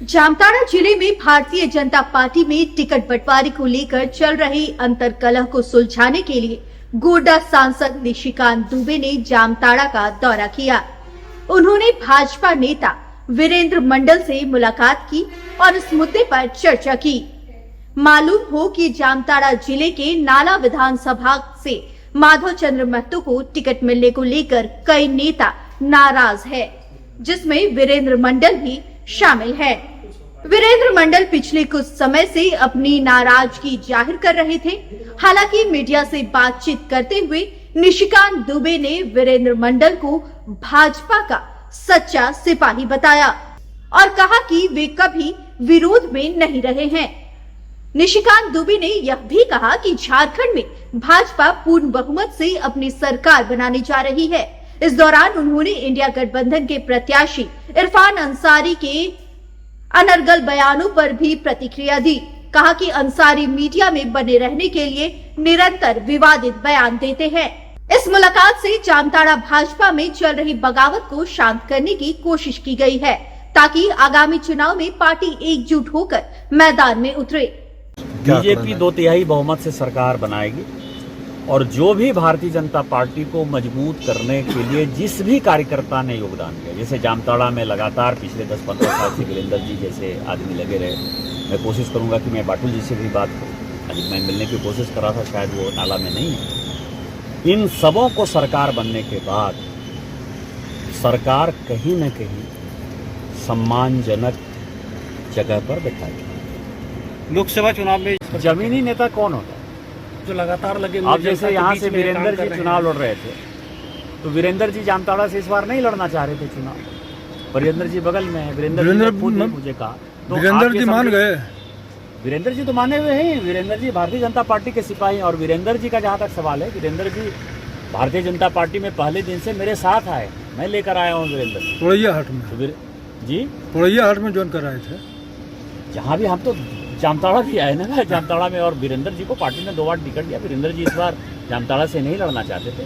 जामताड़ा जिले में भारतीय जनता पार्टी में टिकट बंटवारे को लेकर चल रही अंतर्कलह को सुलझाने के लिए गोड्डा सांसद निशिकांत दुबे ने जामताड़ा का दौरा किया। उन्होंने भाजपा नेता वीरेंद्र मंडल से मुलाकात की और इस मुद्दे पर चर्चा की। मालूम हो कि जामताड़ा जिले के नाला विधानसभा से माधव चंद्र महतो को टिकट मिलने को लेकर कई नेता नाराज है, जिसमें वीरेंद्र मंडल भी शामिल है। वीरेंद्र मंडल पिछले कुछ समय से अपनी नाराजगी जाहिर कर रहे थे। हालांकि मीडिया से बातचीत करते हुए निशिकांत दुबे ने वीरेंद्र मंडल को भाजपा का सच्चा सिपाही बताया और कहा कि वे कभी विरोध में नहीं रहे हैं। निशिकांत दुबे ने यह भी कहा कि झारखंड में भाजपा पूर्ण बहुमत से अपनी सरकार बनाने जा रही है। इस दौरान उन्होंने इंडिया गठबंधन के प्रत्याशी इरफान अंसारी के अनर्गल बयानों पर भी प्रतिक्रिया दी। कहा कि अंसारी मीडिया में बने रहने के लिए निरंतर विवादित बयान देते हैं। इस मुलाकात से जामताड़ा भाजपा में चल रही बगावत को शांत करने की कोशिश की गई है, ताकि आगामी चुनाव में पार्टी एकजुट होकर मैदान में उतरे। बीजेपी 2/3 बहुमत से सरकार बनाएगी और जो भी भारतीय जनता पार्टी को मजबूत करने के लिए जिस भी कार्यकर्ता ने योगदान किया, जैसे जामताड़ा में लगातार पिछले 10-15 साल से वीरेंद्र जी जैसे आदमी लगे रहे, मैं कोशिश करूंगा कि मैं बाटुल जी से भी बात करूं। आज मैं मिलने की कोशिश कर रहा था, शायद वो नाला में नहीं है। इन सबों को सरकार बनने के बाद सरकार कहीं न कहीं सम्मानजनक जगह पर बैठाएगी। लोकसभा चुनाव में जमीनी नेता कौन होता है जो लगातार लगे? अब जैसे यहाँ से वीरेंद्र जी चुनाव लड़ रहे थे, तो वीरेंद्र जी जामताड़ा से इस बार नहीं लड़ना चाह रहे थे चुनाव। वीरेंद्र जी बगल में है, वीरेंद्र जी ने खुद मुझे कहा, तो वीरेंद्र जी मान गए। वीरेंद्र जी तो माने हुए हैं। वीरेंद्र जी भारतीय जनता पार्टी के सिपाही। और वीरेंद्र जी का जहाँ तक सवाल है, वीरेंद्र जी भारतीय जनता पार्टी में पहले दिन से मेरे साथ आए, मैं लेकर आया हूँ वीरेंद्र जी। पुरैया हाट में जी, पुरैया हाट में ज्वाइन कर रहे थे। जहाँ भी हम तो जामताड़ा भी आए ना, जामताड़ा में। और वीरेंद्र जी को पार्टी ने 2 बार टिकट दिया। वीरेंद्र जी इस बार जामताड़ा से नहीं लड़ना चाहते थे,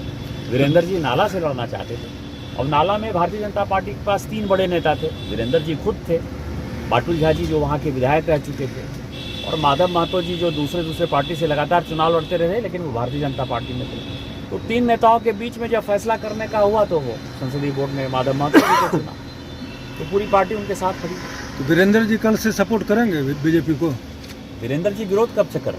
वीरेंद्र जी नाला से लड़ना चाहते थे। और नाला में भारतीय जनता पार्टी के पास 3 बड़े नेता थे। वीरेंद्र जी खुद थे, बाटुल झा जी जो वहाँ के विधायक रह चुके थे, और माधव महतो जी जो दूसरे पार्टी से लगातार चुनाव लड़ते रहे, लेकिन वो भारतीय जनता पार्टी में थे। तो 3 नेताओं के बीच में जब फैसला करने का हुआ, तो वो संसदीय बोर्ड ने माधव महतो जी को चुना, तो पूरी पार्टी उनके साथ खड़ी। तो वीरेंद्र जी कल से सपोर्ट करेंगे बीजेपी को? वीरेंद्र जी विरोध कब से करें?